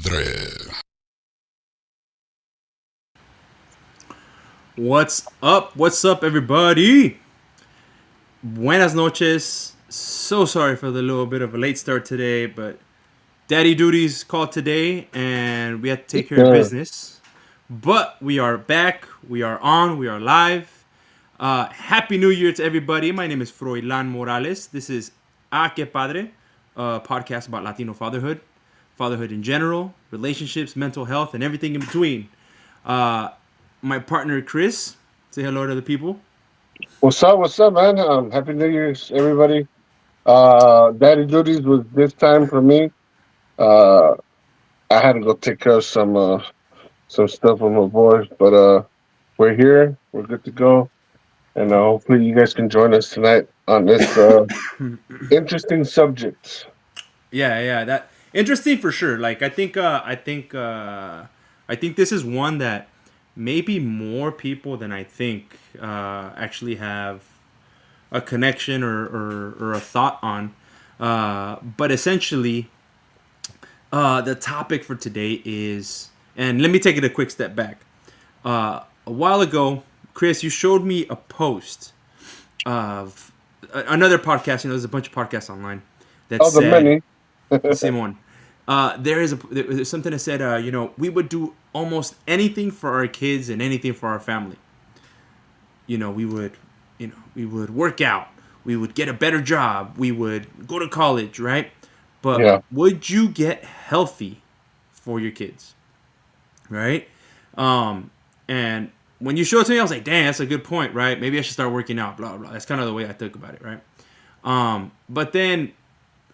Padre. What's up? What's up, everybody? Buenas noches. So sorry for the little bit of a late start today, but daddy duties called today and we had to take care of Yeah. business. But we are back. We are on. We are live. Happy New Year to everybody. My name is Froilan Morales. This is A Que Padre, a podcast about Latino fatherhood, fatherhood in general, relationships, mental health, and everything in between. Uh, my partner Chris, say hello to the people. What's up, man? Happy New Year's, everybody. Daddy duties was this time for me. Uh, I had to go take care of some stuff with my boys, but we're here. We're good to go, and hopefully you guys can join us tonight on this interesting subject. Yeah, that interesting for sure. Like I think this is one that maybe more people than I think actually have a connection or a thought on. But essentially, the topic for today is, and let me take it a quick step back. A while ago, Chris, you showed me a post of another podcast. You know, there's a bunch of podcasts online that Oh, the said, many. Simon, there's something that said, we would do almost anything for our kids and anything for our family. We would work out, we would get a better job, we would go to college, right? But Yeah. would you get healthy for your kids, right? And when you showed it to me, I was like, "Damn, that's a good point, right? Maybe I should start working out." Blah blah. That's kind of the way I think about it, right? But then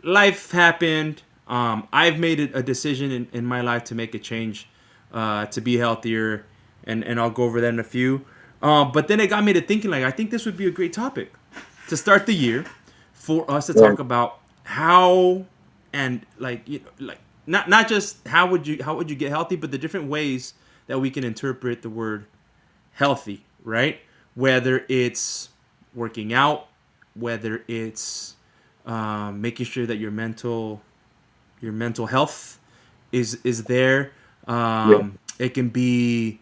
life happened. I've made a decision in my life to make a change, to be healthier, and I'll go over that in a few. But then it got me to thinking, like, I think this would be a great topic to start the year for us to Yeah. talk about how, and like, like not just how would you get healthy, but the different ways that we can interpret the word healthy, right? Whether it's working out, whether it's making sure that your mental health is there. Yeah. It can be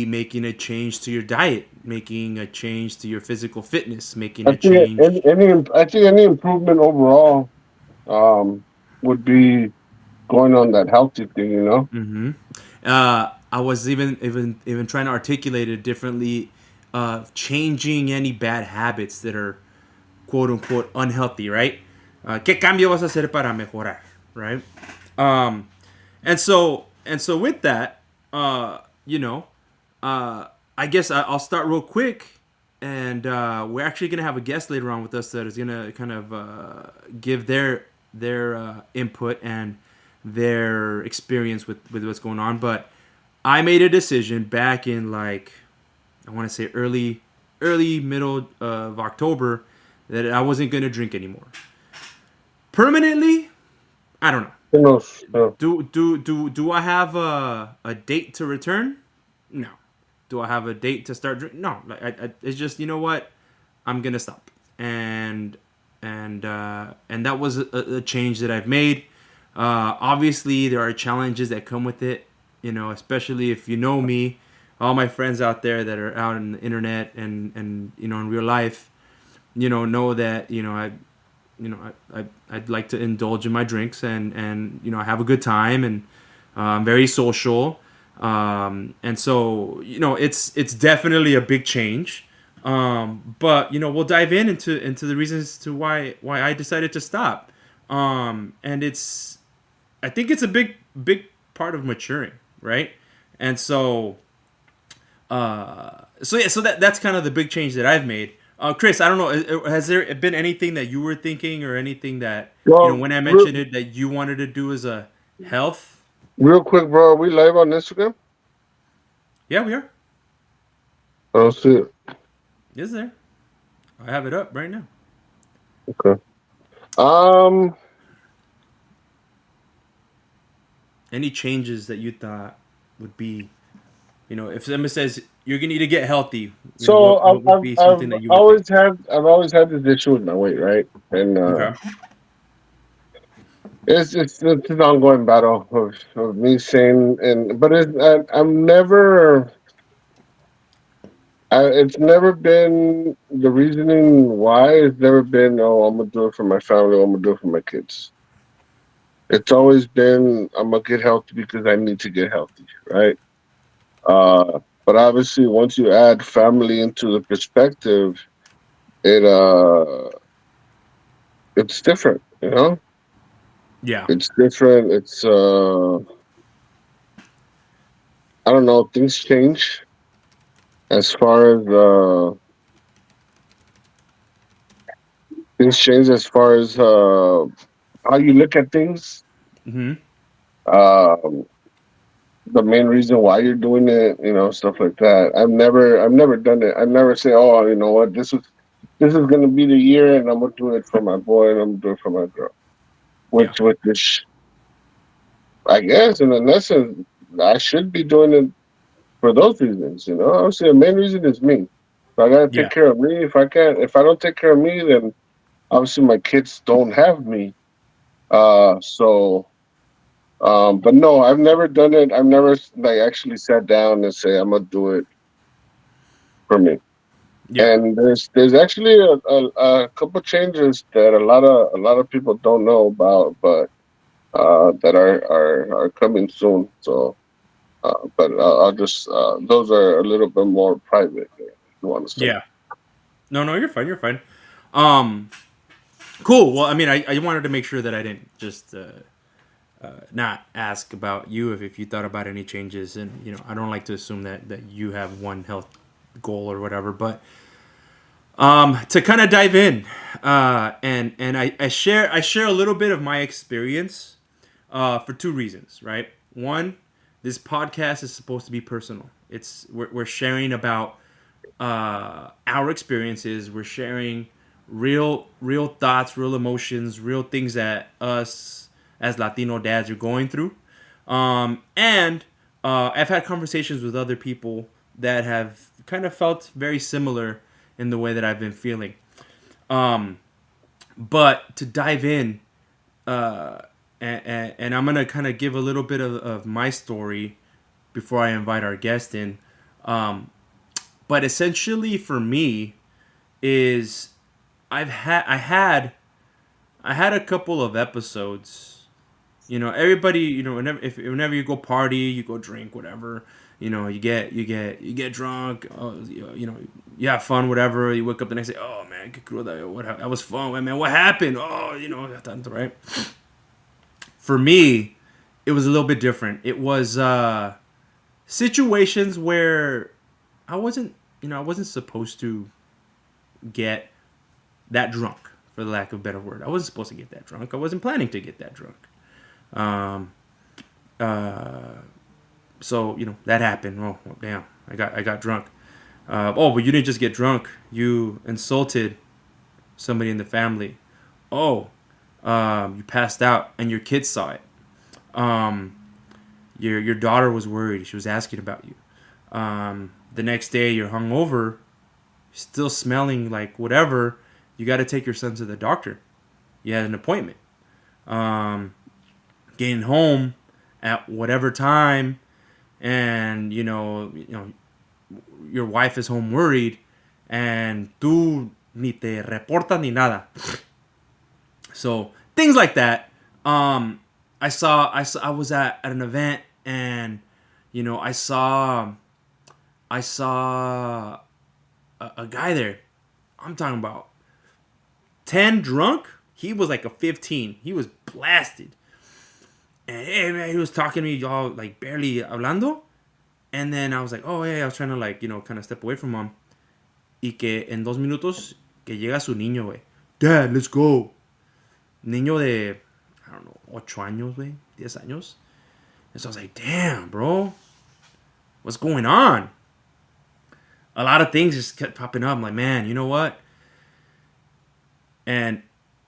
making a change to your diet, making a change to your physical fitness, making I a think any, change. any I think any improvement overall um would be going on that healthy thing. I was even trying to articulate it differently. Changing any bad habits that are quote unquote unhealthy, right? ¿Qué cambio vas a hacer para mejorar, right? And so with that, uh, you know, I guess I'll start real quick, and we're actually gonna have a guest later on with us that is gonna kind of give their input and their experience with what's going on. But I made a decision back in, like, I want to say early middle of October, that I wasn't gonna drink anymore permanently. I don't know. Who knows? Do I have a date to return? No. Do I have a date to start drinking? No. Like, it's just, you know what, I'm gonna stop, and that was a change that I've made. Obviously, there are challenges that come with it. Especially if you know me, all my friends out there that are out on the internet and in real life, know that I'd like to indulge in my drinks, and I have a good time, and I'm very social, and so it's definitely a big change, but we'll dive into the reasons to why I decided to stop, and I think it's a big part of maturing, right? And so that's kind of the big change that I've made. Chris, I don't know. Has there been anything that you were thinking, or anything that Well, when I mentioned it, that you wanted to do as a health? real quick, bro. Are we live on Instagram? Yeah, we are. I don't see it. Is there? I have it up right now. Okay. Um. Any changes that you thought would be, if someone says you're gonna need to get healthy, So what would be something that you would think? I've always had this issue with my weight, right? And Okay. It's an ongoing battle of me saying, but I'm never. It's never been the reasoning why. It's never been, oh, I'm gonna do it for my family. Or I'm gonna do it for my kids. It's always been, I'm gonna get healthy because I need to get healthy, right? But obviously, once you add family into the perspective, it it's different. You know, Yeah. it's different. It's I don't know. Things change as far as how you look at things. Hmm. Um, the main reason why you're doing it, stuff like that. I've never done it. I never say, oh, you know what, this is gonna be the year, and I'm gonna do it for my boy, and I'm gonna do it for my girl. Yeah. Which I guess, in essence, I should be doing it for those reasons. Obviously, the main reason is me. So I gotta take Yeah. care of me. If I don't take care of me, then obviously my kids don't have me. So. But no, I've never done it. I've never like actually sat down and say I'm gonna do it for me. Yeah. And there's actually a couple changes that a lot of people don't know about, but that are coming soon. So, but I'll just those are a little bit more private, if you want to say. Yeah. No, no, you're fine. You're fine. Um, cool. Well, I mean, I wanted to make sure that I didn't just not ask about you if you thought about any changes, and I don't like to assume that you have one health goal or whatever. But to kind of dive in, and I share a little bit of my experience for two reasons, right? One, this podcast is supposed to be personal. We're sharing about our experiences. We're sharing real thoughts, real emotions, real things that us as Latino dads are going through. And I've had conversations with other people that have kind of felt very similar in the way that I've been feeling. Um, but to dive in, and I'm gonna kind of give a little bit of my story before I invite our guest in. Um, but essentially, for me, is I had a couple of episodes. Everybody, whenever you go party, you go drink, whatever. You get drunk. You have fun, whatever. You wake up the next day. Oh man, que cruda, that was fun, man. What happened? Oh, tanto, right? For me, it was a little bit different. It was situations where I wasn't supposed to get that drunk, for the lack of a better word. I wasn't supposed to get that drunk. I wasn't planning to get that drunk. Um, uh, so that happened. Oh damn, I got drunk. But you didn't just get drunk. You insulted somebody in the family. Oh, you passed out, and your kids saw it. Um, your daughter was worried. She was asking about you. The next day, you're hungover, still smelling like whatever. You got to take your son to the doctor. You had an appointment. Um, Getting home at whatever time, and your wife is home worried, and tú ni te reportas ni nada. So things like that. I was at an event, and I saw a guy there. I'm talking about 10 drunk. He was like a 15. He was blasted. And hey man, he was talking to me, y'all like barely hablando. And then I was like, oh yeah, I was trying to like, kind of step away from him. Y que en 2 minutos que llega su niño, güey. Dad, let's go. Niño de, I don't know, 8 años, güey. 10 años. And so I was like, damn, bro. What's going on? A lot of things just kept popping up. I'm like, man, you know what? And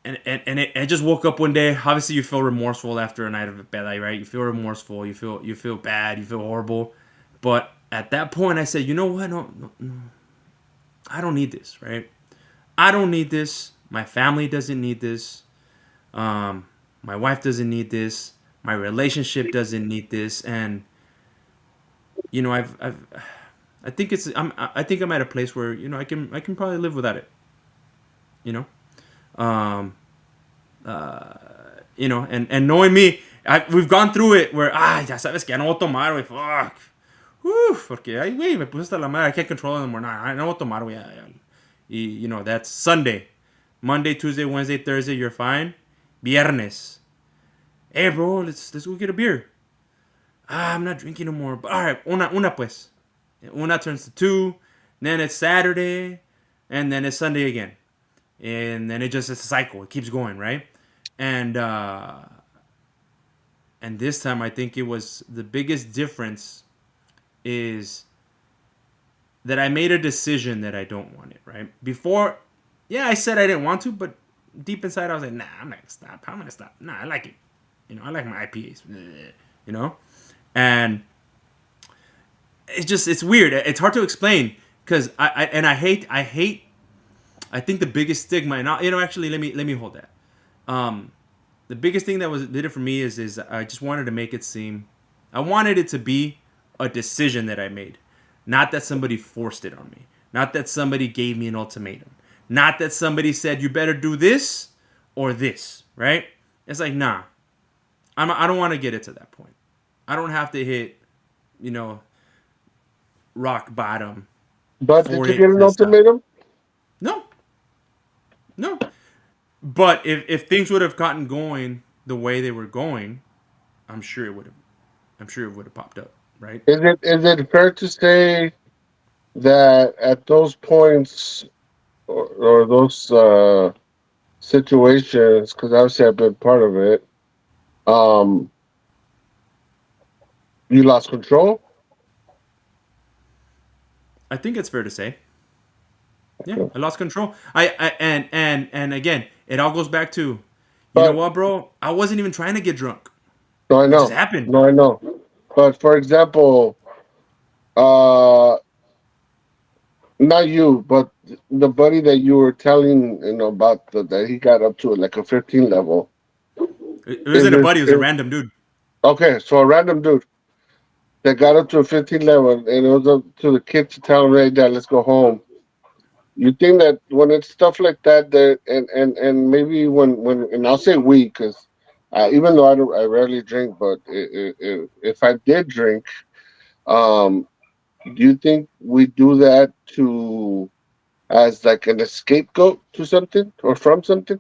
I just woke up one day. Obviously, you feel remorseful after a night of bad night, right? You feel remorseful. You feel bad. You feel horrible. But at that point, I said, you know what? No, no, no. I don't need this, right? I don't need this. My family doesn't need this. Um, My wife doesn't need this. My relationship doesn't need this. And you know, I think I think I'm at a place where I can probably live without it. You know, um, and knowing me, we've gone through it where ya sabes que ya no voy a tomar, güey. Fuck. Porque ay, güey, me puse hasta la madre. I can't control it anymore. Nah, no voy a tomar, güey. Y that's Sunday. Monday, Tuesday, Wednesday, Thursday, you're fine. Viernes. Hey, bro, let's go get a beer. I'm not drinking no more. But, all right, una pues. Una turns to two. Then it's Saturday. And then it's Sunday again. And then it's a cycle. It keeps going, right? And this time I think it was the biggest difference is that I made a decision that I don't want it, right? Before, yeah, I said I didn't want to, but deep inside I was like, nah, I'm not gonna stop. I'm gonna stop. Nah, I like it. I like my IPAs. And it's weird. It's hard to explain because I hate. I think the biggest stigma, and actually, let me hold that. The biggest thing that did it for me is I just wanted to make it seem, I wanted it to be a decision that I made, not that somebody forced it on me, not that somebody gave me an ultimatum, not that somebody said you better do this or this, right? It's like, nah, I don't want to get it to that point. I don't have to hit, rock bottom. But did you get an ultimatum? No, no. But if things would have gotten going the way they were going, I'm sure it would have. I'm sure it would have popped up, right? Is it fair to say that at those points or those situations, because obviously I've been part of it, um, you lost control? I think it's fair to say. Yeah, I lost control. And again, it all goes back to, you know what, bro? I wasn't even trying to get drunk. No, I It know. just happened. No, I know. But for example, not you, but the buddy that you were telling, about that he got up to like a 15 level. It wasn't a buddy. It was a random dude. Okay, so a random dude that got up to a 15 level, and it was up to the kid to tell him, "Hey, Dad, let's go home." You think that when it's stuff like that, and maybe when and I'll say we, because even though I rarely drink, but if I did drink, um, do you think we do that to as like an scapegoat to something or from something?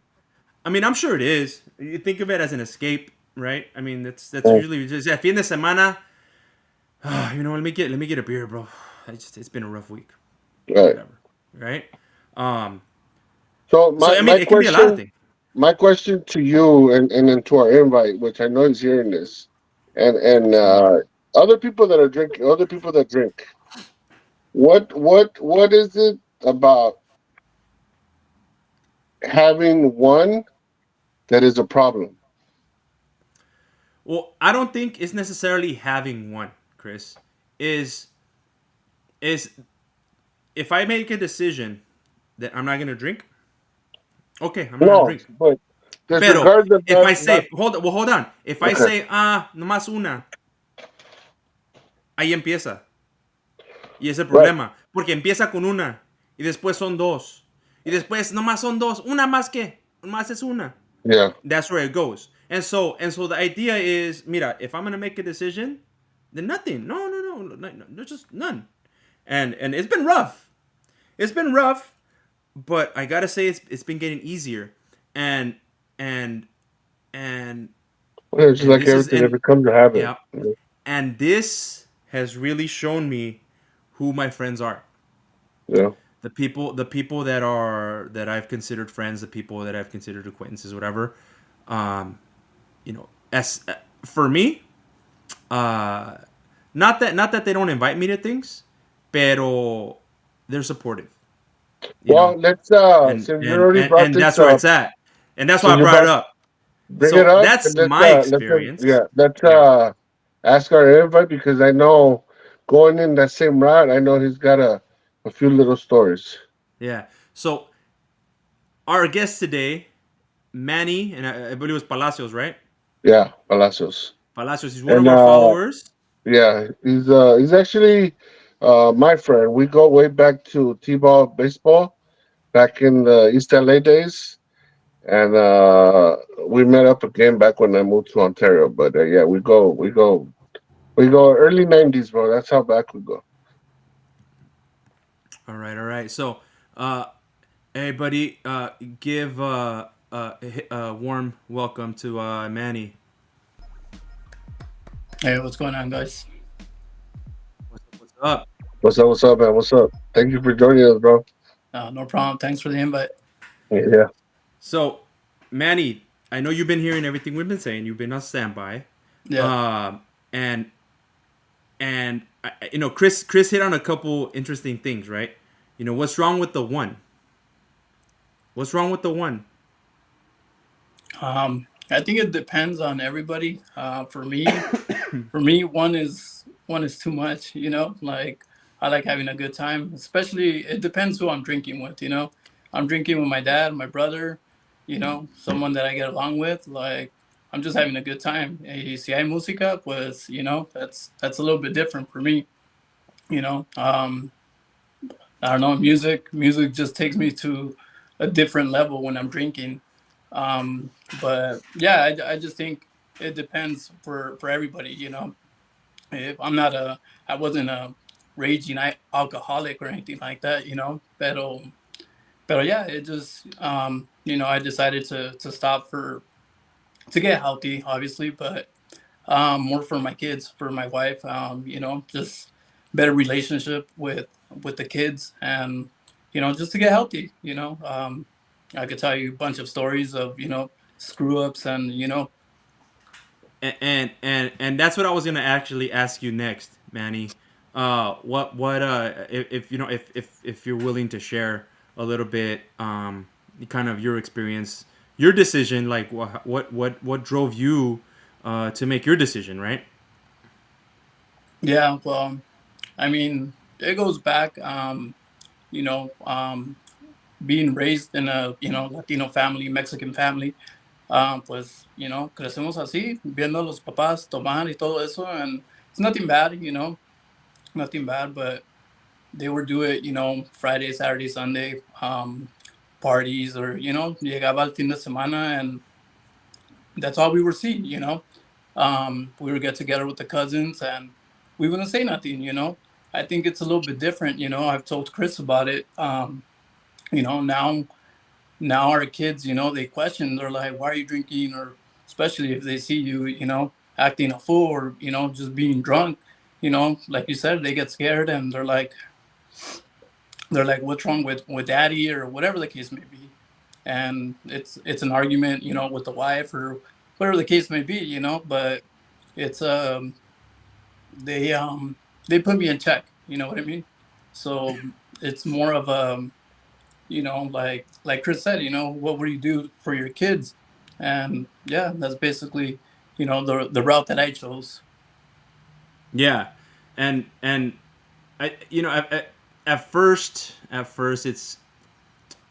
I mean, I'm sure it is. You think of it as an escape, right? I mean, that's usually just fin de semana. Let me get a beer, bro. It's been a rough week. Right. Whatever, right? So I mean, it can be a lot of things. My question to you and then to our invite, which I know he's hearing this, and other people that are drinking, other people that drink, what is it about having one that is a problem? Well, I don't think it's necessarily having one, Chris. Is if I make a decision that I'm not gonna drink, okay, I'm not gonna drink. But Pero if I say, hold on. If I say, nomás una, ahí empieza. Y ese es el problema. Porque empieza con una. Y después son dos. Y después nomás son dos. Una más que. Más es una. Yeah. That's where it goes. And so the idea is, mira, if I'm going to make a decision, then nothing. No. There's just none. And it's been rough. It's been rough. But I got to say it's been getting easier. And well, it's like everything that becomes a habit. Yeah. And this has really shown me who my friends are. Yeah. The people that I've considered friends, the people that I've considered acquaintances, whatever. As for me, not that they don't invite me to things, pero they're supportive. Let's and that's where it's at. And that's why I brought it up. Bring it up. That's my experience. Let's ask our invite, because I know going in that same route, I know he's got a few little stories. Yeah. So our guest today, Manny, and I believe it was Palacios, right? Yeah, Palacios. Palacios. He's one of And our followers. yeah, he's actually my friend. We go way back to T-ball baseball back in the East LA days, and we met up again back when I moved to Ontario. But yeah, we go early '90s, bro. That's how back we go. All right, all right. So, uh, everybody, give a warm welcome to Manny. Hey, what's going on, guys? What's up? What's up, man? What's up? Thank you for joining us, bro. No problem. Thanks for the invite. Yeah, So, Manny, I know you've been hearing everything we've been saying. You've been on standby, Yeah. um, and Chris hit on a couple interesting things, right? What's wrong with the one? What's wrong with the one? I think it depends on everybody. For me, one is too much. Like I like having a good time. Especially, it depends who I'm drinking with. I'm drinking with my dad, my brother. Someone that I get along with. Like I'm just having a good time. Hey, si hay música, pues that's a little bit different for me. You know, um, I don't know. Music just takes me to a different level when I'm drinking. But yeah, I just think it depends for everybody. If I wasn't a raging alcoholic or anything like that. But yeah, it just I decided to stop to get healthy, obviously, but more for my kids, for my wife. Just better relationship with the kids, and just to get healthy. I could tell you a bunch of stories of screw ups, and And that's what I was gonna actually ask you next, Manny. What if you know if you're willing to share a little bit, kind of your experience, your decision, like what drove you to make your decision, right? yeah. Well, I mean, it goes back. You know, um, Being raised in a Latino family, Mexican family. Pues, crecemos así, viendo a los papás tomar y todo eso, and it's nothing bad, nothing bad, but they would do it, Friday, Saturday, Sunday, parties, or, llegaba el fin de semana, and that's all we were seeing, We would get together with the cousins, and we wouldn't say nothing, I think it's a little bit different, I've told Chris about it. Now our kids, they question, they're like, why are you drinking? Or especially if they see you, acting a fool, or, just being drunk, like you said, they get scared, and they're like, what's wrong with daddy, or whatever the case may be. And it's an argument, with the wife, or whatever the case may be, but it's they they put me in check, you know what I mean? So it's more of a, like Chris said, what would you do for your kids? And yeah, that's basically, the route that I chose. Yeah, and at first it's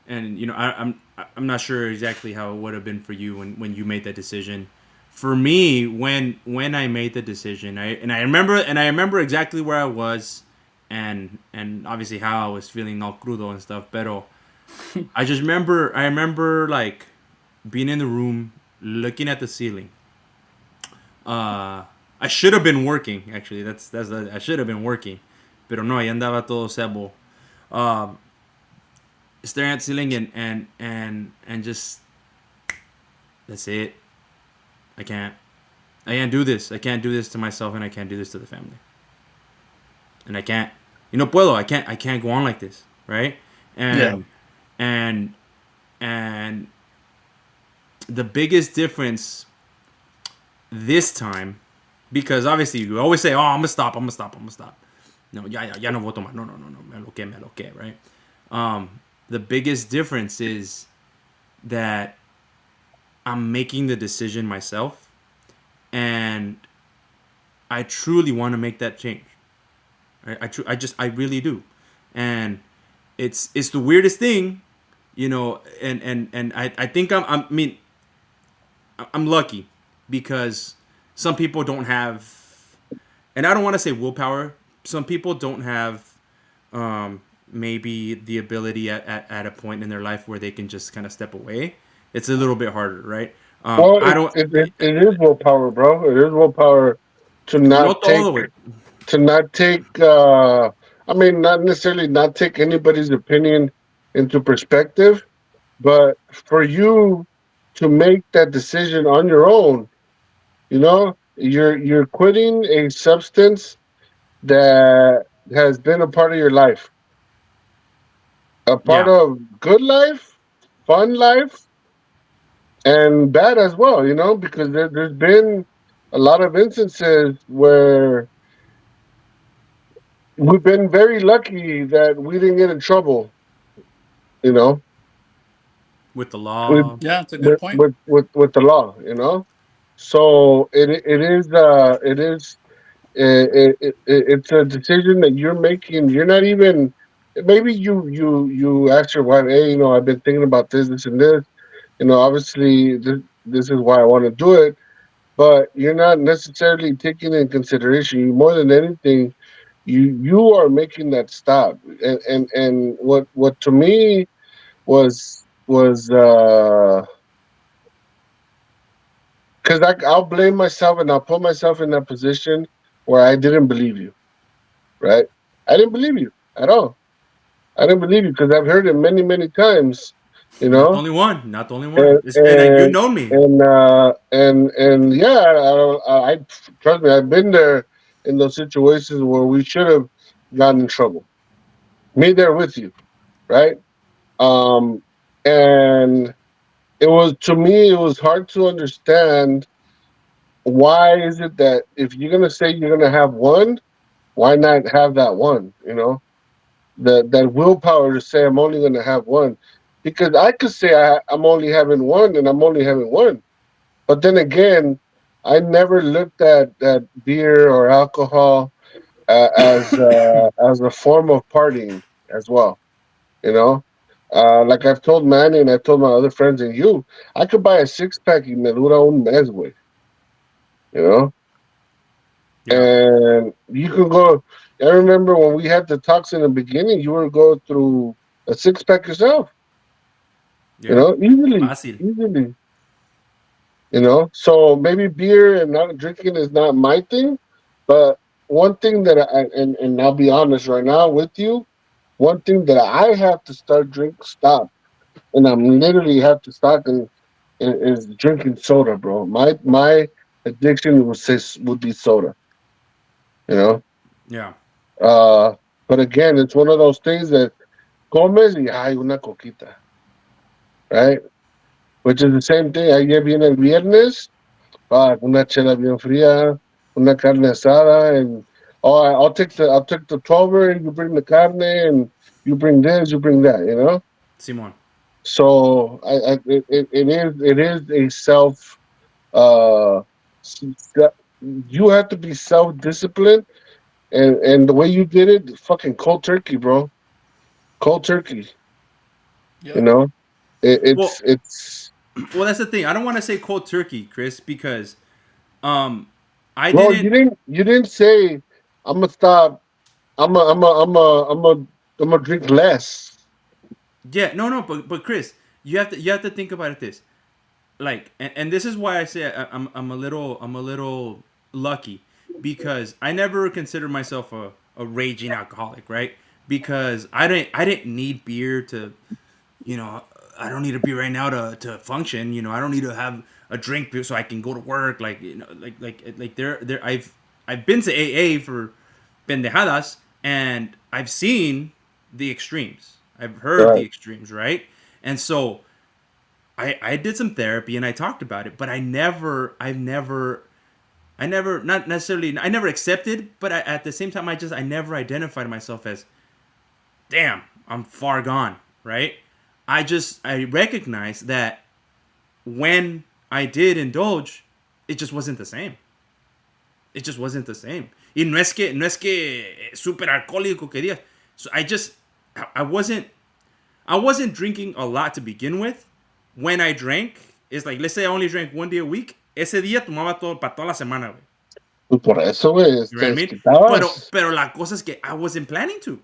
and I'm not sure exactly how it would have been for you when you made that decision. For me, when I made the decision, I remember exactly where I was, and obviously how I was feeling all crudo and stuff. Pero I remember like being in the room, looking at the ceiling. I should have been working actually. I should have been working, pero no, ahí andaba todo sebo. Um, Staring at the ceiling and just that's it. I can't. I can't do this. I can't do this to myself, and I can't do this to the family. And I can't. No puedo. I can't go on like this, right? Yeah. And and the biggest difference this time, because obviously you always say, "Oh, I'm gonna stop. I'm gonna stop. I'm gonna stop." No, ya no voy a tomar. No, no, no, no. Me lo que, right? The biggest difference is that I'm making the decision myself, and I truly want to make that change. I really do, and it's the weirdest thing, and I think I mean, I'm lucky because some people don't have, and I don't want to say willpower. Some people don't have maybe the ability at a point in their life where they can just kind of step away. It's a little bit harder, right? Well, I don't. it is willpower, bro. It is willpower to No not take todo, güey. to not take. I mean, not necessarily not take anybody's opinion into perspective, but for you to make that decision on your own, you're quitting a substance that has been a part of your life, a part Yeah. of good life, fun life, and bad as well, because there's been a lot of instances where we've been very lucky that we didn't get in trouble, you know, With the with law. Yeah, it's a good with point. with, with, with the law. So it's a decision that you're making. You're not even maybe you ask your wife, hey, I've been thinking about this and this. Obviously this is why I want to do it, but you're not necessarily taking in consideration. You more than anything, you are making that stop. And what to me was because I'll blame myself and I'll put myself in that position where I didn't believe you, right? I didn't believe you at all. I didn't believe you because I've heard it many times, you Not the know, only one. Not the only one. and You and know me. and yeah, I trust me, I've been there in those situations where we should have gotten in trouble. Me there with you, right? Um, and it was to me, it was hard to understand why is it that if you're gonna say you're gonna have one, why not have that one? That willpower to say I'm only gonna have one, because I could say I'm only having one and I'm only having one. But then again, I never looked at beer or alcohol as a form of partying as well. You know, like I've told Manny and I've told my other friends and you, I could buy a 6-pack y me dura un mes, güey. You know, Yeah. and you can go. I remember when we had the talks in the beginning, you would go through a 6-pack yourself. Yeah. Easily, Fácil. easily. So maybe beer and not drinking is not my thing, but one thing that and I'll be honest right now with you, one thing that I have to stop, and I'm literally have to stop and is drinking soda, bro. My addiction would be soda, you know. Yeah. Uh, but again, it's one of those things that comes y hay una coquita, right? Which is the same thing. Ayer viene el viernes, una chela bien fría, una carne asada, and I'll take the 12er, and you bring the carne, and you bring this, you bring that. Simon. So it is a self. Uh, you have to be self disciplined, and the way you did it, fucking cold turkey, bro. Cold turkey. You Yep. know, it, Well, it's it's. well, that's the thing. I don't want to say cold turkey, Chris, because um, I Well, you didn't. didn't say I'm gonna stop. I'm gonna drink less. Yeah, no, but Chris, you have to think about it this, like, and this is why I say I'm a little lucky, because I never considered myself a raging alcoholic, right? Because I didn't need beer to, you know, I don't need a beer right now to function. I don't need to have a drink so I can go to work. Like, like there I've been to AA for pendejadas, and I've seen the extremes. I've heard the Right, extremes, right? And so I did some therapy and I talked about it, but I never not necessarily I never accepted, but at the same time I never identified myself as, damn, I'm far gone, right? I recognize that when I did indulge, it just wasn't the same. It just wasn't the same. Y no es que super alcohólico que digas. So I wasn't drinking a lot to begin with. When I drank, is like, let's say I only drank one day a week. Ese día tomaba todo para toda la semana, güey. Pues por eso, güey, You know te what I mean? desquitabas. Pero la cosa es que I wasn't planning to.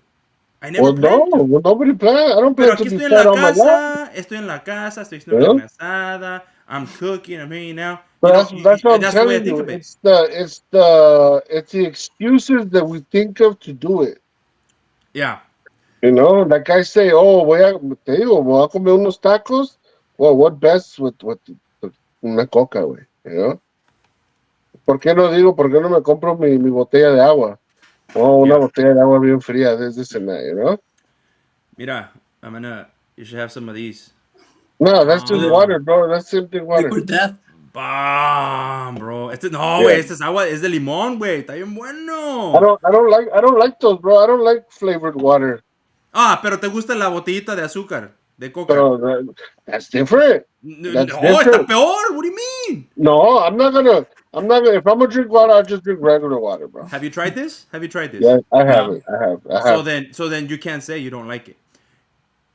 I never Well, no, planned to. well, nobody plan. I don't Pero plan to aquí be estoy en fat la all my life. casa, estoy haciendo Yeah. carne asada, I'm cooking, I'm hanging out. But that's what I'm That's the way I telling think you. of it. It's the excuses that we think of to do it. Yeah. You know, like I say, oh, te digo, voy a comer unos tacos. Well, what best with una coca, güey? You know? ¿Por qué no me compro mi botella de agua? Oh, una Yeah. botella de agua bien fría, this and that, you know? Mira, you should have some of these. No, that's just Ah. water, bro. That's simply water. Liquid death. Bomb, bro. No, Yeah. güey, este es agua, es de limón, güey. Está bien bueno. I don't like those, bro. I don't like flavored water. Ah, pero te gusta la botellita de azúcar, de coca. So that's different. That's No, different. está peor. What do you mean? No, I'm not gonna. If I'm gonna drink water, I'll just drink regular water, bro. Have you tried this? Yeah, I have No. it. I have. So then you can't say you don't like it.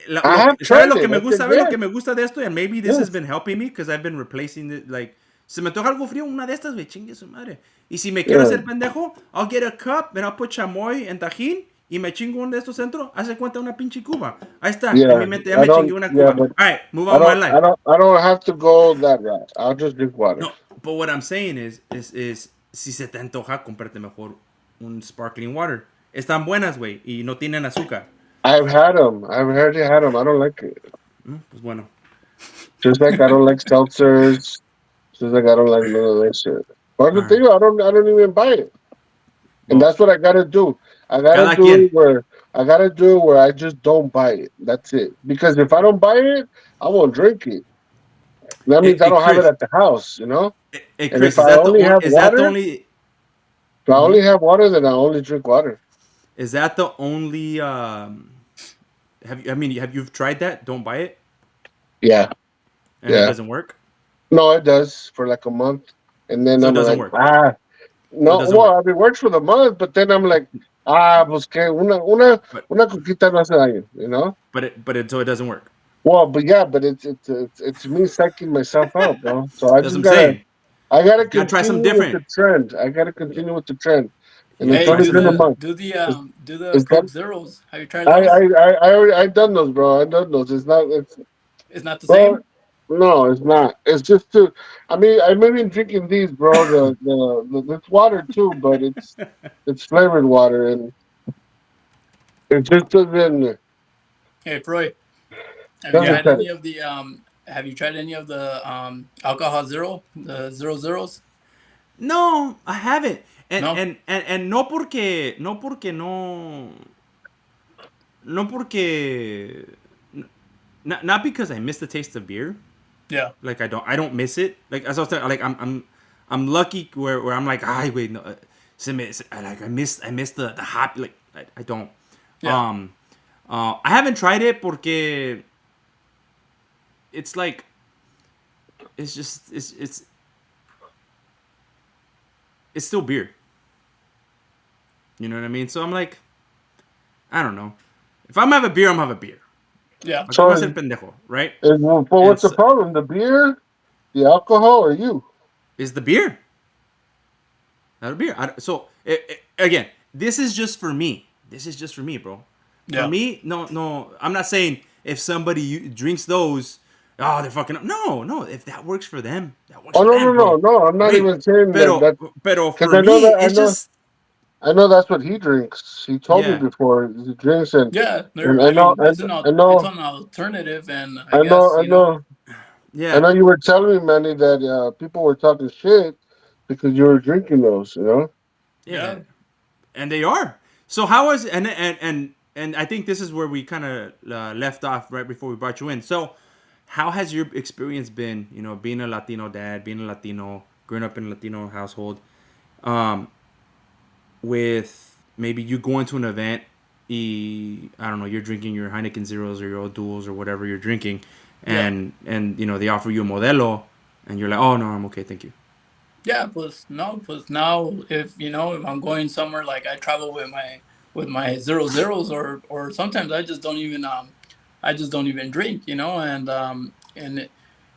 I have ¿Sabes tried lo it. que me It's gusta? ¿Sabes good. lo que me gusta de esto? And maybe this Yeah. has been helping me because I've been replacing it. Like, se me antoja algo frío, una de estas, güey, chingue su madre. Y si me quiero Yeah. hacer pendejo, I'll get a cup and I'll put chamoy and tajín y me chingo uno de estos dentro. Hace cuenta una pinche cuba. Ahí está. Yeah, En mi mente ya I me don't- chingué una yeah, cuba. but All right, move I on my don't. life. I don't have to go that route. I'll just drink water. No, but what I'm saying is si se te antoja, cómprate mejor un sparkling water. Están buenas, güey, y no tienen azúcar. I've had them. I've already had them. I don't like it. Pues bueno. Just like I don't like seltzers. Just like I don't like none of that shit. But the thing, I don't even buy it. And that's what I gotta do. I gotta Cada do quien. it where I just don't buy it. That's it. Because if I don't buy it, I won't drink it. That means I don't have it Chris, at the house, you know? Hey, And Chris, if I only have water, if I only have water, then I only drink water. Is that the only? Have you tried that? Don't buy it, Yeah. and it Yeah. doesn't work. No, it does for like a month. And then So it I'm doesn't like, work. no, doesn't well, it works for the month, but then I'm like, pues que una coquita no hace daño, you know? But it doesn't work. Well, but yeah, but it's me psyching myself out, bro. So I That's just what I'm saying. I gotta You gotta try something continue with the different. trend. I gotta continue with the trend. And Yeah, it's Hey, only try been a something. month. do the is Coke that- Zeros. Have you tried those? I done those, bro. I done those. It's It's not the bro, same. no, it's not. It's just I'm even drinking these, bro. It's water too, but it's flavored water, and it just doesn't. Hey, Freud. Have Doesn't you tried cut any of the Have you tried any of the alcohol zero, the 0 zeros? No, I haven't. And No? and no porque not because I miss the taste of beer. Yeah. Like I don't miss it. Like as I was telling, like I'm lucky where I'm like, ay, wait, no, like I miss the hop. Like I don't. Yeah. I haven't tried it porque it's like it's just it's still beer. You know what I mean? So I'm like, I don't know. If I'm have a beer, I'm have a beer. Yeah. So, a ser pendejo, right? But what's the And so- problem? The beer, the alcohol, or you? Is the beer. Not a beer. Again, this is just for me. This is just for me, bro. Yeah. For me, no. I'm not saying if somebody drinks those, oh, they're fucking up. No. If that works for them, that works Oh for no, them, no, bro. no! I'm not Great. even saying Pero that. for I know me, that- I it's know- just I know that's what he drinks. He told Yeah. me before he drinks, and Yeah. And I know- it's I know- it's an alternative, and I guess know, I you know. know, yeah. I know. You were telling me, Manny, that people were talking shit because you were drinking those. You know? Yeah. And they are. So how is and I think this is where we kind of left off right before we brought you in. So how has your experience been, you know, being a Latino dad, being a Latino, growing up in a Latino household, with maybe you going to an event, I don't know, you're drinking your Heineken Zeros or your old Duels or whatever you're drinking, and you know, they offer you a Modelo, and you're like, oh no, I'm okay, thank you. Yeah, plus now if I'm going somewhere, like I travel with my 0 zeros, or sometimes I just don't even drink, and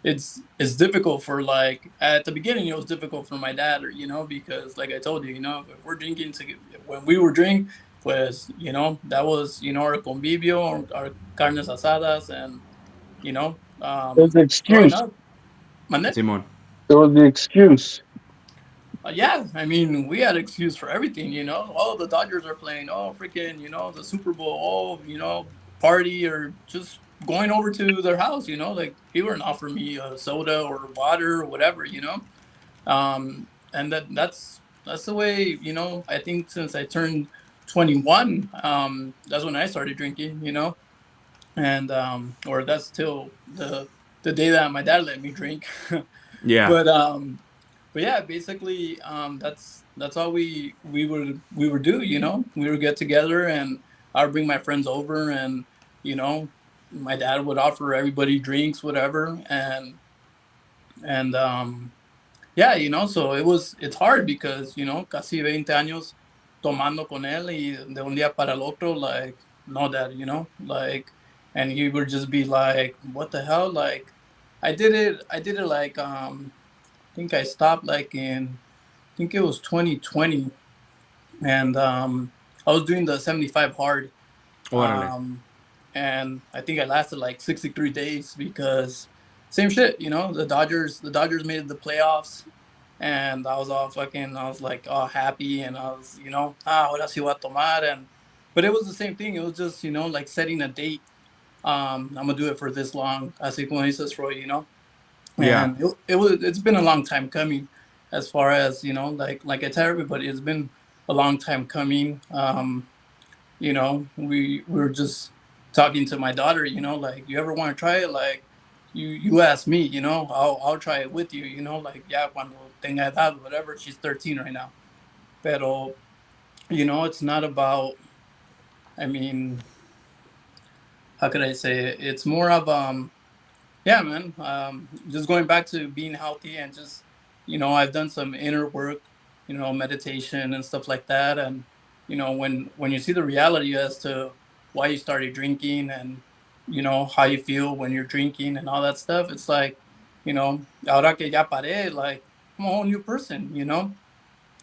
it's difficult for like at the beginning it was difficult for my dad, or because like I told you, if we're drinking to when we were drink, pues that was our convivio, our carnes asadas, and It was the growing excuse. up. Mande? Simon. It was the excuse. Yeah, I mean, we had excuse for everything, Oh, the Dodgers are playing. Oh, freaking, the Super Bowl. Oh, party, or just going over to their house. Like he wouldn't offer me a soda or water or whatever. And that's the way. I think since I turned 21, that's when I started drinking. And or that's till the day that my dad let me drink. Yeah. but but yeah, basically, that's all we would do. We would get together, and I would bring my friends over, and you know, my dad would offer everybody drinks, whatever, and yeah, so it's hard because casi 20 años tomando con él, y de un día para el otro, like, no, dad, like, and he would just be like, what the hell, like, I did it like, I think I stopped like in, I think it was 2020, and I was doing the 75 hard, Órale. um, and I think I lasted like 63 days because same shit, the Dodgers made the playoffs, and I was like all happy, and I was, ahora sí voy a tomar, but it was the same thing. It was just, like setting a date. I'm gonna do it for this long, así como dices, Roy, Yeah. and it's been a long time coming, as far as like I tell everybody, it's been a long time coming. We were just talking to my daughter, like, you ever want to try it, like, you ask me, I'll try it with you, like, yeah, cuando tenga edad, whatever. She's 13 right now, pero it's not about, I mean, how could I say it? It's more of yeah, man. Just going back to being healthy, and just, I've done some inner work, meditation and stuff like that. And, when you see the reality as to why you started drinking, and, how you feel when you're drinking and all that stuff, it's like, ahora que ya paré, like, I'm a whole new person,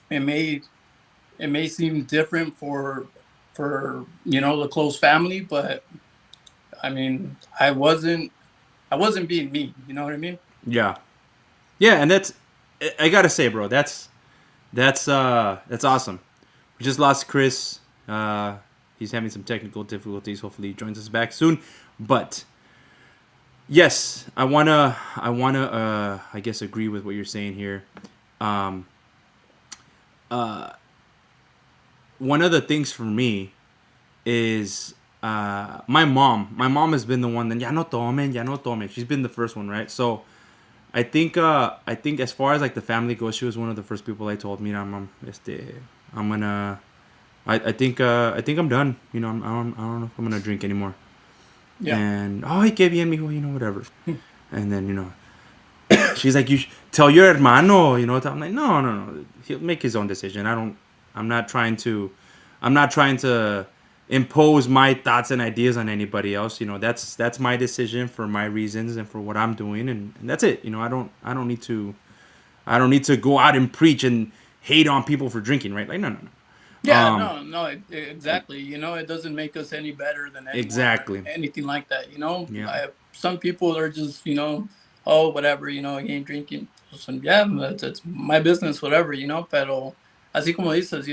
It may, it may seem different for, the close family, but I mean, I wasn't being me, you know what I mean? Yeah. Yeah, and I gotta say, bro, that's awesome. We just lost Chris. He's having some technical difficulties. Hopefully, he joins us back soon. But yes, I wanna, I guess, agree with what you're saying here. Um, one of the things for me is my mom. My mom has been the one that ya no tomen, ya no tomen. She's been the first one, right? So I think as far as like the family goes, she was one of the first people I told, mira, mom, I'm gonna, I think I'm done. I don't know if I'm gonna drink anymore. Yeah. And ay, qué bien, mijo, whatever. And then she's like, tell your hermano, I'm like, no, no, no, he'll make his own decision. I'm not trying to, I'm not trying to impose my thoughts and ideas on anybody else. That's my decision for my reasons and for what I'm doing, and that's it. I don't need to go out and preach and hate on people for drinking, right? Like, no, no, no. Yeah, no, no, exactly. It doesn't make us any better than anyone or Exactly. anything like that. Yeah. Some people are just, oh, whatever, you ain't drinking. So, yeah, that's my business, whatever, Pero así como dices,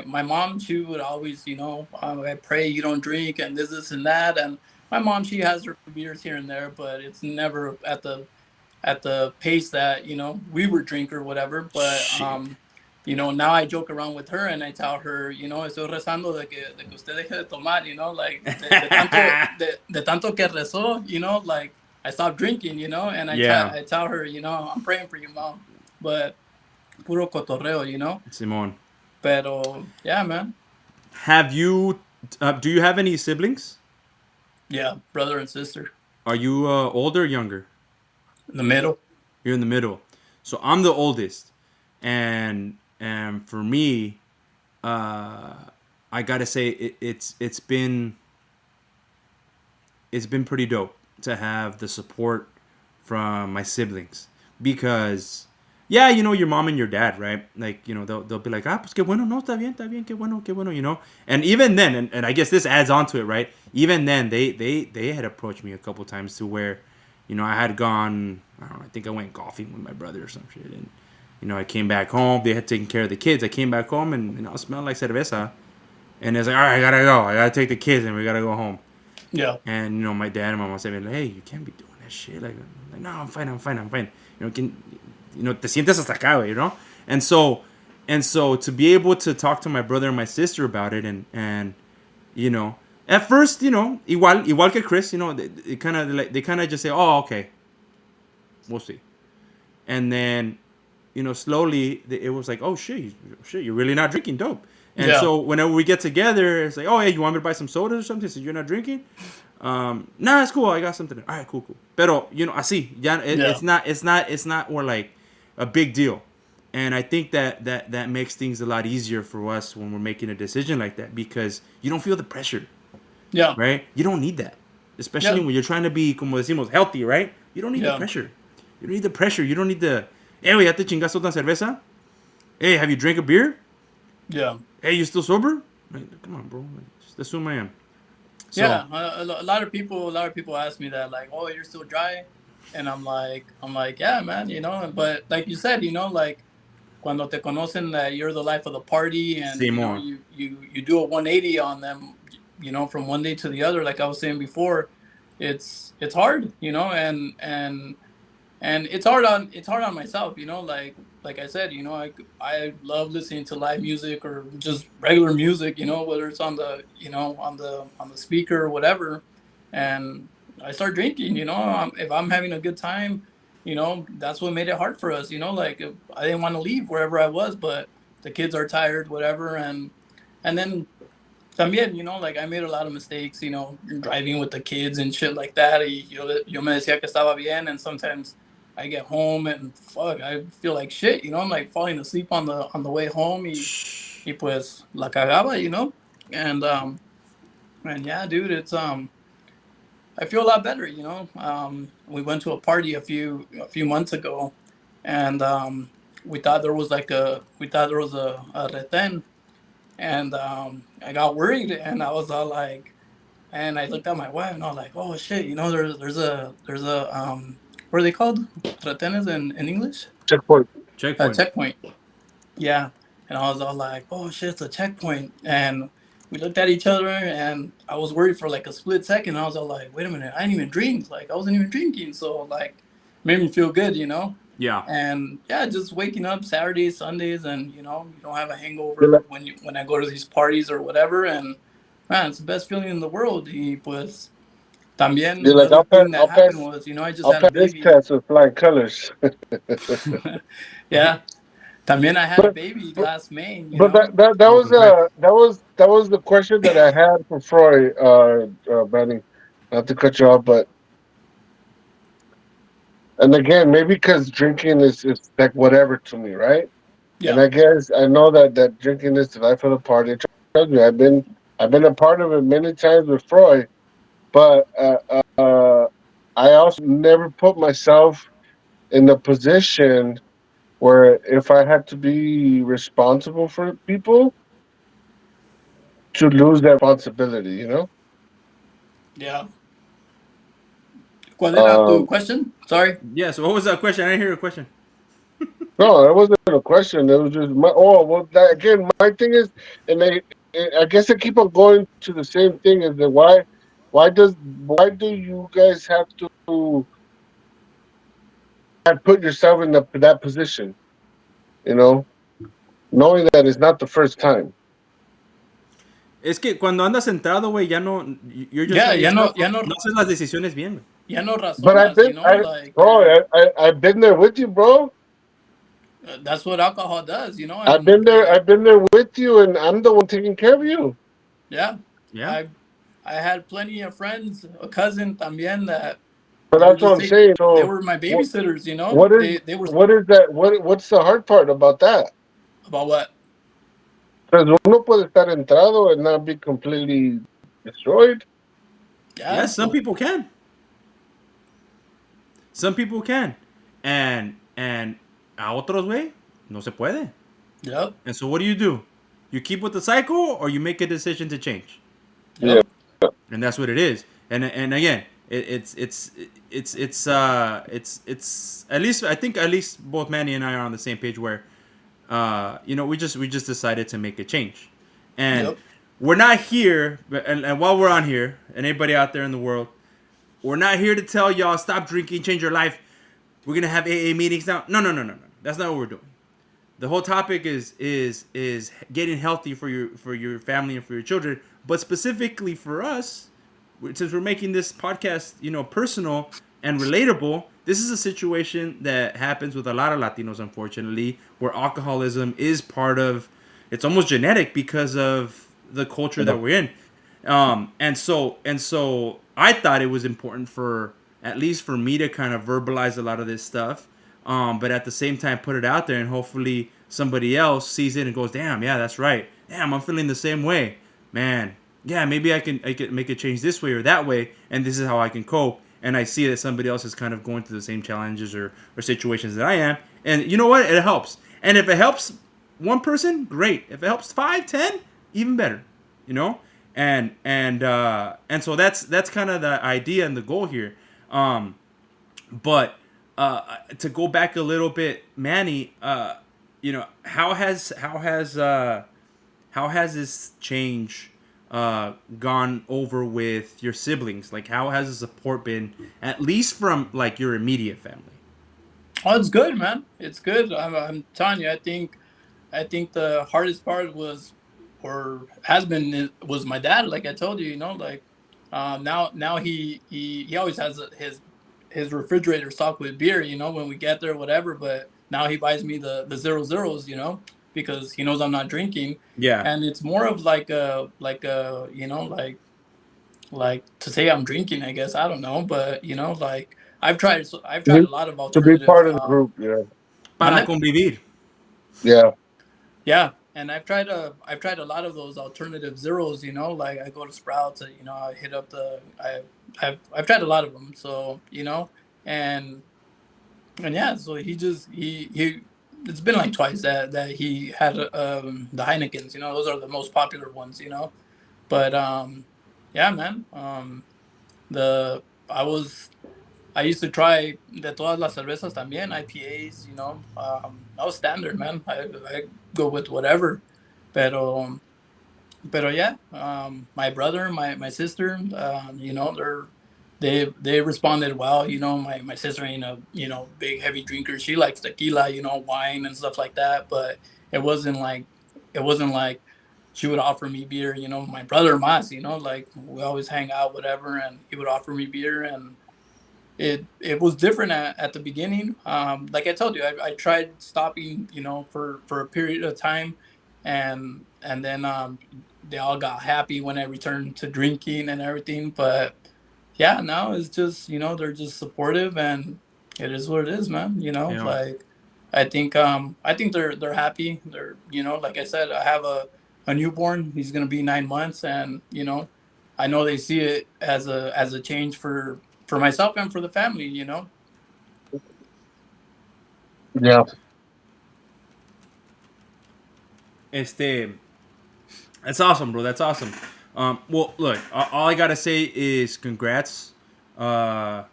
my mom, she would always, I pray you don't drink, and this, and that. And my mom, she has her beers here and there, but it's never at the pace that we were drink or whatever. But Shit. now I joke around with her, and I tell her, estoy rezando de que usted deje de tomar, like, de tanto que rezó, like, I stopped drinking, and Yeah, I tell her, I'm praying for you, mom. But puro cotorreo, Simone. Pero yeah, man. Have you? Do you have any siblings? Yeah, brother and sister Are you older or younger? in the middle. You're in the middle. So I'm the oldest, and for me, I gotta say it's been pretty dope to have the support from my siblings because yeah, you know, your mom and your dad, right? Like, you know, they'll be like, ah, pues qué bueno, no, está bien, qué bueno, you know? And even then, and I guess this adds on to it, right? Even then, they had approached me a couple times to where, you know, I had gone, I don't know, I think I went golfing with my brother or some shit. And, you know, I came back home. They had taken care of the kids. I came back home and, you know, I smelled like cerveza. And it's like, all right, I gotta go. I gotta take the kids and we gotta go home. Yeah. And, you know, my dad and my mom said, like, hey, you can't be doing that shit. Like, no, I'm fine. You know, te sientes hasta acá, güey, you know? And so to be able to talk to my brother and my sister about it and you know, at first, you know, igual que Chris, you know, they kind of just say, oh, okay, we'll see. And then, you know, slowly it was like, oh shit, you're really not drinking, dope. And Yeah. so whenever we get together, it's like, oh, hey, you want me to buy some sodas or something? So you're not drinking? Nah, it's cool. I got something. All right, cool. Pero, you know, así, ya, Yeah. it's not more like a big deal. And I think that makes things a lot easier for us when we're making a decision like that because you don't feel the pressure, Yeah. right? You don't need that, especially Yeah. when you're trying to be, como decimos, healthy, right? You don't need the Yeah. pressure. You don't need the pressure. You don't need the, hey, ya te chingaste una cerveza? Hey, have you drank a beer? Yeah. Hey, you still sober? Like, come on, bro. Like, just assume I am. So, Yeah. A lot of people ask me that, like, oh, you're still dry, and I'm like, yeah, man, you know. But like you said, you know, like cuando te conocen that you're the life of the party, and you know, Simón. you do a 180 on them, you know, from one day to the other. Like I was saying before, it's hard, you know, and it's hard on myself, you know, like I said, you know, I love listening to live music or just regular music, you know, whether it's on the, you know, on the speaker or whatever. And I start drinking, you know, if I'm having a good time, you know, that's what made it hard for us, you know, like I didn't want to leave wherever I was, but the kids are tired, whatever. And then también, you know, like I made a lot of mistakes, you know, driving with the kids and shit like that. Yo me decía que estaba bien, and sometimes I get home and fuck, I feel like shit, you know. I'm like falling asleep on the way home, y pues la cagaba, you know. And yeah, dude, it's I feel a lot better, you know. We went to a party a few months ago, and we thought there was a retén, and I got worried, and I was all like, and I looked at my wife, and I was like, oh shit, you know, there's a what are they called? Retenes in English? Checkpoint. A checkpoint. checkpoint. Yeah. And I was all like, oh shit, it's a checkpoint. And we looked at each other, and I was worried for like a split second. I was all like, wait a minute, I didn't even drink. Like I wasn't even drinking. So like made me feel good, you know? Yeah. And yeah, just waking up Saturdays, Sundays, and you know, you don't have a You're hangover like, when I go to these parties or whatever. And man, it's the best feeling in the world. Y pues también you're the like, other thing that happened was, you know, I just I'll had a pass this baby. test with flying colors. Yeah. También I had a baby last May, you But know. Oh, congrats. that was the question that I had for Freud, Manny. Not to cut you off, but and again, maybe because drinking is like whatever to me, right? And Yeah. I guess I know that drinking is the life of the party. Trust me, I've been a part of it many times with Freud, but I also never put myself in a position where if I had to be responsible for people to lose that responsibility, you know. Yeah. ¿Cuál era tu Um, question? Sorry. Yeah, so what was that question? I didn't hear your question. no, that wasn't a question. It was just my. Oh, well, that, again, my thing is, and I guess I keep on going to the same thing. Is that why do you guys have to have put yourself in that position? You know, knowing that it's not the first time. Es que cuando andas centrado, güey, ya no, you're just Yeah, by ya yourself, no, ya no, no haces las decisiones bien, güey. ya no But I've razonas, you been, know, like bro, you're. I've been there with you, bro. That's what alcohol does, you know, I've and been there. I've been there with you, and I'm the one taking care of you. yeah, Yeah. I had plenty of friends, a cousin también that But they were that's what just I'm saying. they So, were my what, babysitters, you know. They were what is that? What's the hard part about that? about what? Because uno puede estar entrado and not be completely destroyed. Yeah, Yes, some people can. Some people can, and a otros way no se puede. Yep. And so what do? You keep with the cycle, or you make a decision to change, Yeah. Yep. and that's what it is. And again, it's at least I think at least both Manny and I are on the same page where we just decided to make a change, and Yep. we're not here. And while we're on here, and anybody out there in the world, we're not here to tell y'all stop drinking, change your life. We're gonna have AA meetings now. No. That's not what we're doing. The whole topic is getting healthy for your family and for your children, but specifically for us, since we're making this podcast, personal and relatable. This is a situation that happens with a lot of Latinos, unfortunately, where alcoholism is part of. It's almost genetic because of the culture that we're in, and so I thought it was important for at least for me to kind of verbalize a lot of this stuff, but at the same time put it out there, and hopefully somebody else sees it and goes, "Damn, yeah, that's right. Damn, I'm feeling the same way, man. Yeah, maybe I can make a change this way or that way, and this is how I can cope." And I see that somebody else is kind of going through the same challenges or situations that I am, and you know what? It helps. And if it helps one person, great. If it helps 5, 10, even better. You know, and so that's kind of the idea and the goal here. But to go back a little bit, Manny, how has this change gone over with your siblings? Like, how has the support been, at least from like your immediate family? Oh, it's good, man. It's good. I'm telling you. I think the hardest part was, or has been, was my dad. Like I told you, like now he always has his refrigerator stocked with beer. When we get there, whatever. But now he buys me the 0.0s. Because he knows I'm not drinking, Yeah. and it's more of like like to say I'm drinking. I guess I don't know, but like I've tried a lot of To be alternatives. part of the group, yeah. Para Mande? convivir. Yeah. Yeah, and I've tried a lot of those alternative zeros. Like I go to Sprouts. I hit up I've tried a lot of them. So and yeah. So he it's been like twice that he had the Heinekens. Those are the most popular ones. But yeah, man. The I was I used to try de todas las cervezas también, IPAs. I was standard, man. I go with whatever. Pero Pero yeah, my brother, my sister, they responded well. My sister ain't a big heavy drinker. She likes tequila, wine and stuff like that. But it wasn't like she would offer me beer. My brother Mas, like we always hang out, whatever, and he would offer me beer, and it was different at the beginning. Like I told you, I tried stopping, for a period of time, and then they all got happy when I returned to drinking and everything. But yeah, now it's just they're just supportive, and it is what it is, man. Yeah. Like I think they're happy. They're like I said, I have a newborn. He's gonna be 9 months, and I know they see it as a change for myself and for the family. Yeah. That's awesome, bro. That's awesome. Well, look, all I gotta say is congrats. I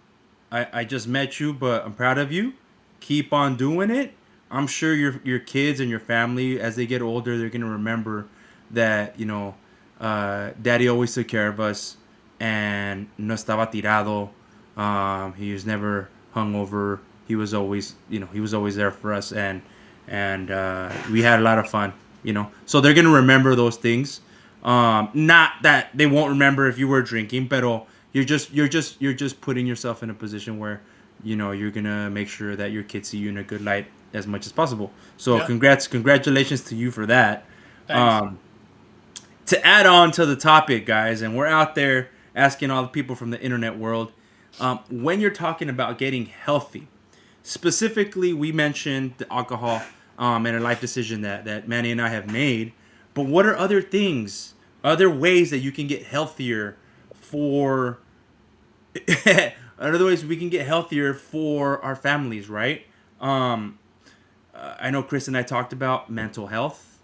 just met you, but I'm proud of you. Keep on doing it. I'm sure your kids and your family, as they get older, they're gonna remember that Daddy always took care of us, and no estaba tirado. He was never hungover. He was always he was always there for us, and we had a lot of fun. So they're gonna remember those things. Not that they won't remember if you were drinking, but you're just putting yourself in a position where you're gonna make sure that your kids see you in a good light as much as possible. So Yeah. congratulations to you for that. Thanks. To add on to the topic, guys, and we're out there asking all the people from the internet world, when you're talking about getting healthy, specifically, we mentioned the alcohol and a life decision that Manny and I have made. But what are other things, other ways that you can get healthier for in other ways we can get healthier for our families, right? I know Chris and I talked about mental health.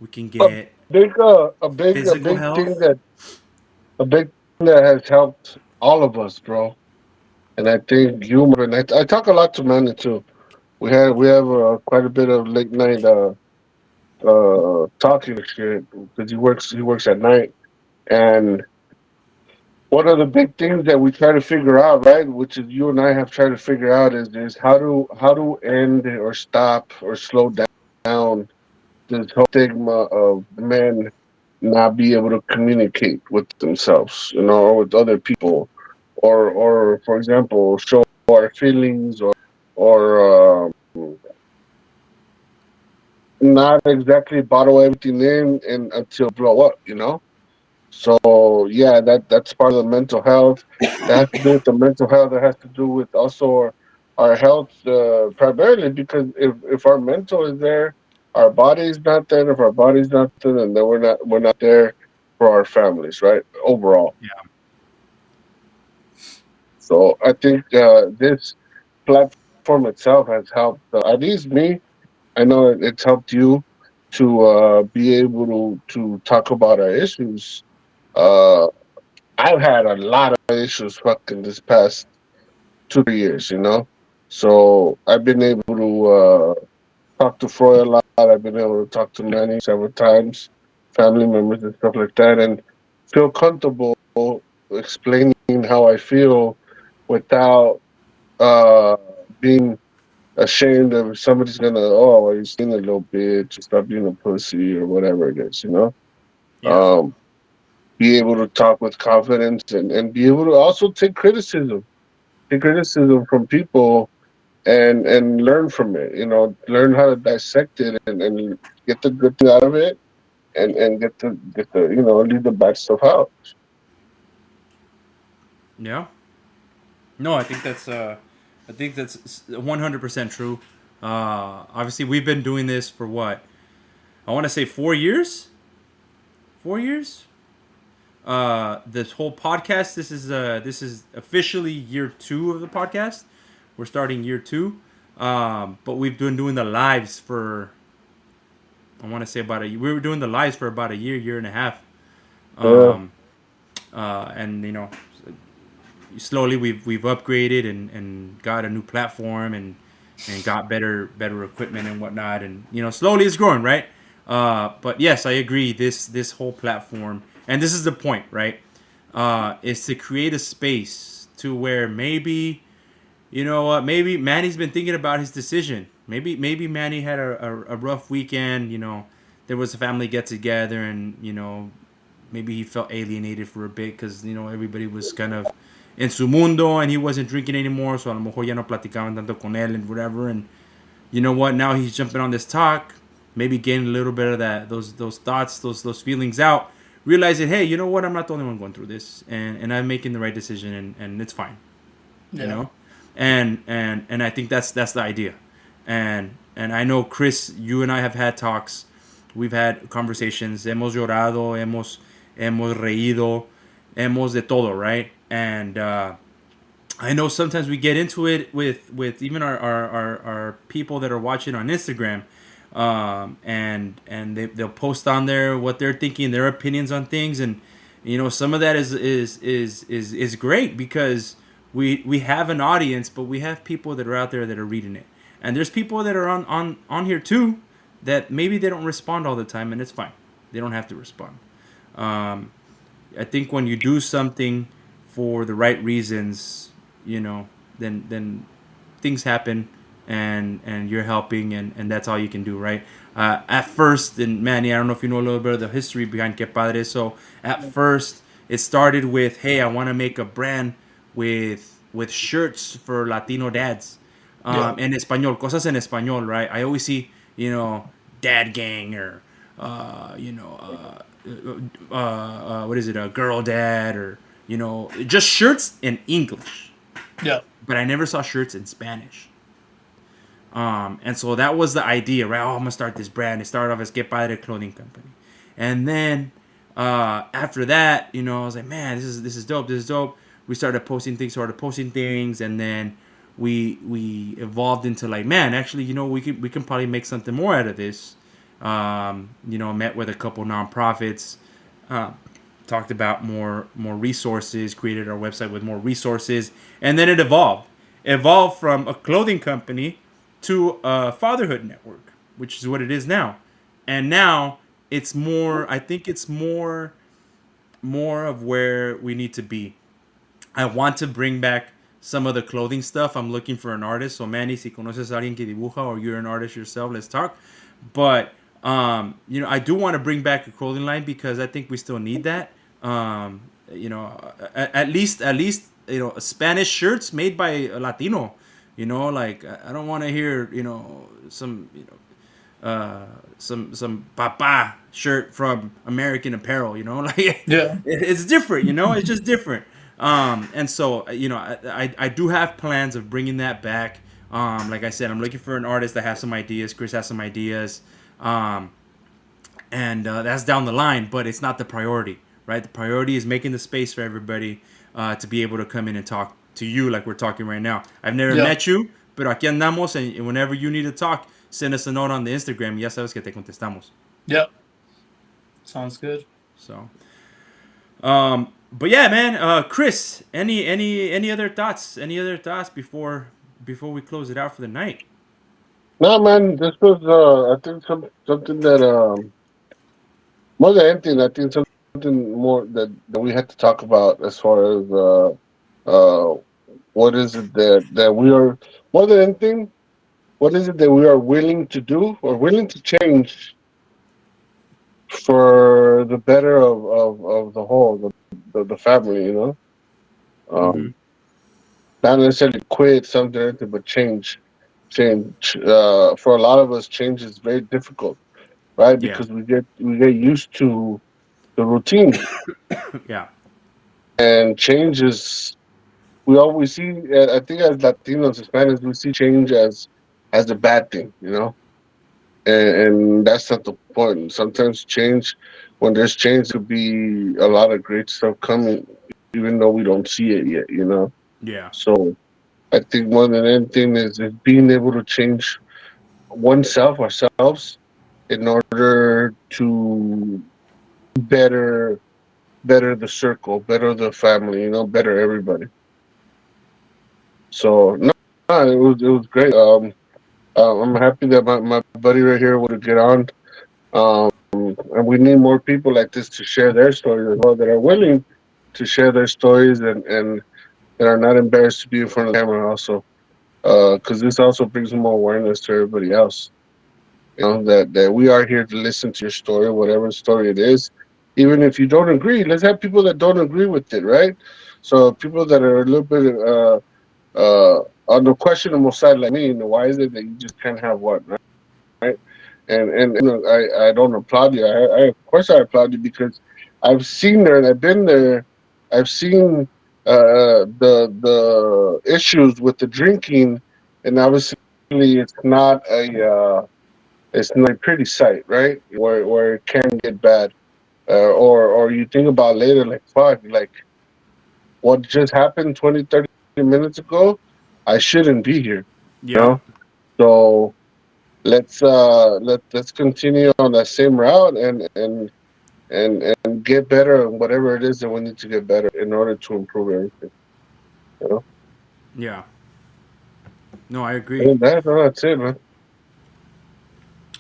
We can A get a physical big thing health. that a big thing that has helped all of us, bro. And I think humor. And I talk a lot to Manny too. We have quite a bit of late night talking shit because he works at night. And one of the big things that we try to figure out, right, which is you and I have tried to figure out, is how to end or stop or slow down this whole stigma of men not be able to communicate with themselves, you know, or with other people, or for example, show our feelings, or not exactly bottle everything in and until blow up, you know. So yeah, that's part of the mental health. That has to do with the mental health. That has to do with also our health, primarily because if our mental is there, our body is not there. If our body's not there, then we're not there for our families, right? Overall. Yeah. So I think this platform itself has helped. At least me, I know it's helped you to be able to talk about our issues. Uh, I've had a lot of issues fucking this past 2 3 years, you know. So I've been able to talk to Freud a lot. I've been able to talk to Manny several times, family members and stuff like that, and feel comfortable explaining how I feel without uh, being ashamed of somebody's gonna, oh, are you being a little bitch, stop being a pussy or whatever it is, you know. Yeah. Um, be able to talk with confidence and be able to also take criticism from people and learn from it, you know, learn how to dissect it and get the good thing out of it and get the you know, leave the bad stuff out. Yeah. No, I think that's 100% true. Obviously, we've been doing this for what I want to say 4 years. 4 years. This whole podcast. This is officially year 2 of the podcast. We're starting year 2. But we've been doing the lives for I want to say about a. We were doing the lives for about a year, year and a half. Yeah, Um, and you know, slowly we've upgraded and got a new platform and got better equipment and whatnot, and you know, slowly it's growing, right? But yes, I agree. This whole platform, and this is the point, right? Is to create a space to where maybe, you know what, maybe Manny's been thinking about his decision. Maybe Manny had a rough weekend. You know, there was a family get together, and you know, maybe he felt alienated for a bit because you know everybody was kind of en su mundo and he wasn't drinking anymore. So a lo mejor ya no platicaban tanto con él and whatever. And you know what? Now he's jumping on this talk, maybe getting a little bit of that those thoughts, those feelings out. Realizing, hey, you know what? I'm not the only one going through this, and I'm making the right decision, and it's fine, you Yeah. know. And I think that's the idea. And I know Chris, you and I have had talks. We've had conversations. Hemos llorado, hemos reído, hemos de todo, right? And I know sometimes we get into it with even our people that are watching on Instagram, and they'll post on there what they're thinking, their opinions on things, and you know some of that is great because we have an audience, but we have people that are out there that are reading it, and there's people that are on here too that maybe they don't respond all the time, and it's fine. They don't have to respond. Um, I think when you do something for the right reasons, you know, then things happen, and you're helping, and that's all you can do, right? At first, and Manny, I don't know if you know a little bit of the history behind Que Padre. So at first, it started with, hey, I want to make a brand with shirts for Latino dads, Yeah. en español, cosas en español, right? I always see, you know, dad gang or you know, what is it, a girl dad, or you know, just shirts in English. Yeah. But I never saw shirts in Spanish. And so that was the idea, right? Oh, I'm gonna start this brand. It started off as Que Padre Clothing Company, and then after that, you know, I was like, man, this is dope. This is dope. we started posting things, and then we evolved into like, man, actually, we can probably make something more out of this. Met with a couple nonprofits, uh, talked about more resources, created our website with more resources, and then it evolved from a clothing company to a fatherhood network, which is what it is now. And now it's more. I think it's more of where we need to be. I want to bring back some of the clothing stuff. I'm looking for an artist. So Manny, si conoces a alguien que dibuja or you're an artist yourself, let's talk. But I do want to bring back a clothing line because I think we still need that. At least Spanish shirts made by a Latino. Like I don't want to hear some papa shirt from American Apparel. Like Yeah. it's different. It's just different. And so I do have plans of bringing that back. Like I said, I'm looking for an artist that has some ideas. Chris has some ideas. And that's down the line, but it's not the priority, right? The priority is making the space for everybody to be able to come in and talk to you like we're talking right now. I've never Yeah. met you, pero aquí andamos, and whenever you need to talk, send us a note on the Instagram. Ya sabes que te contestamos. Yeah. Sounds good. So, but yeah, man. Chris, any other thoughts? Any other thoughts before we close it out for the night? No, man, this was I think something that more than anything, I think something more that we had to talk about as far as what is it that we are more than anything, what is it that we are willing to do or willing to change for the better of the whole, the family, Mm-hmm. um, not necessarily quit something, or anything, but change. For a lot of us, change is very difficult, right? Yeah, Because we get used to the routine, yeah, and change is we always see. I think as Latinos, Hispanics, we see change as a bad thing, and that's not the point. Sometimes change, when there's change, could be a lot of great stuff coming, even though we don't see it yet. yeah, So I think more than anything is being able to change oneself, ourselves, in order to better better the circle, better the family, better everybody. So no, it was great. I'm happy that my buddy right here would get on. And we need more people like this to share their stories as well, that are willing to share their stories, and that are not embarrassed to be in front of the camera also. Because this also brings more awareness to everybody else. That we are here to listen to your story, whatever story it is. Even if you don't agree, let's have people that don't agree with it, right? So people that are a little bit on the questionable side, like me, why is it that you just can't have one, right? And I don't applaud you. Of course I applaud you, because I've seen there and I've been there. I've seen the issues with the drinking, and obviously it's not a pretty sight, right? Where it can get bad, or you think about later, like, fuck, like what just happened 20, 30 minutes ago, I shouldn't be here, you yeah, know. So let's continue on that same route, and get better on whatever it is that we need to get better in order to improve everything. You know, yeah. No, I agree. and that's it, man.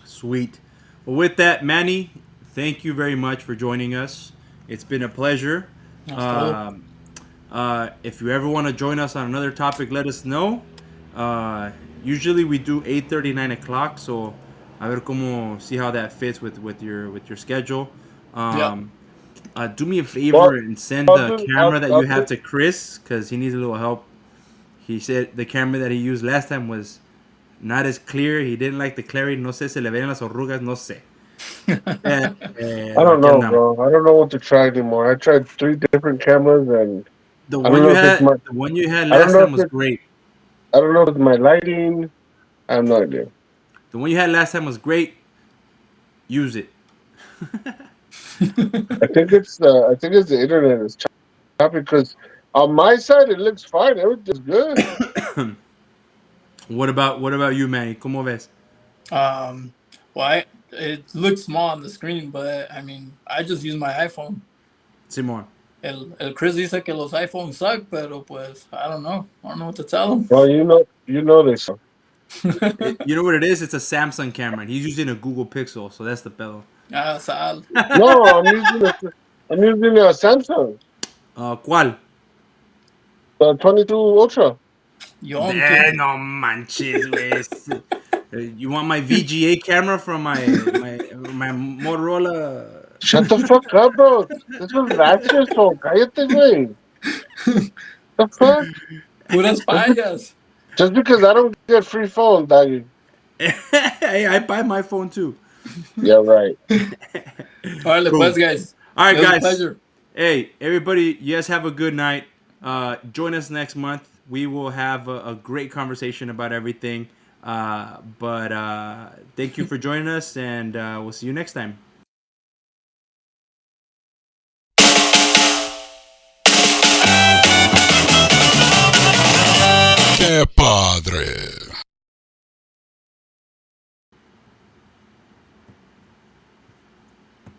Sweet. Well, with that, Manny, thank you very much for joining us. It's been a pleasure. That's todo. Um, if you ever want to join us on another topic, let us know. Usually we do 8:30, 9 o'clock. So, a ver cómo see how that fits with your schedule. Yeah. Um, do me a Well, favor and send I'll the do, camera that I'll you do. have to Chris because he needs a little help. He said the camera that he used last time was not as clear. He didn't like the clarity. No sé, se le ven las arrugas. No sé. I don't Aquí know, andamos. bro. I don't know what to try anymore. I tried 3 different cameras, and The I don't one know you if it's had, my the one you had I don't last know time if was it's great. I don't know if it's my lighting. I have no idea. The one you had last time was great. Use it. I think it's the internet is choppy, because On my side, it looks fine. Everything's good. What about you, Manny? ¿Cómo ves? Well, it looks small on the screen, but I mean, I just use my iPhone. Simón. El Chris dice que los iPhones suck, pero pues I don't know. I don't know what to tell him. Well, you know this. You know what it is? It's a Samsung camera. And he's using a Google Pixel, so that's the pedo. Sal. No, I'm using a Samsung, ¿Cuál? the 22 Ultra. No manches, güey. You want my VGA camera from my Motorola? Shut the fuck up, bro. This was last year, so cállate, güey. The fuck? Puras fallas. Just because I don't get free phone, doggy. Hey, I buy my phone too. Yeah, right. All right, Cool. pues, guys. All right, It was a guys. pleasure. Hey, everybody, you guys have a good night. Join us next month. We will have a great conversation about everything. But thank you for joining us, and we'll see you next time. ¡Qué padre!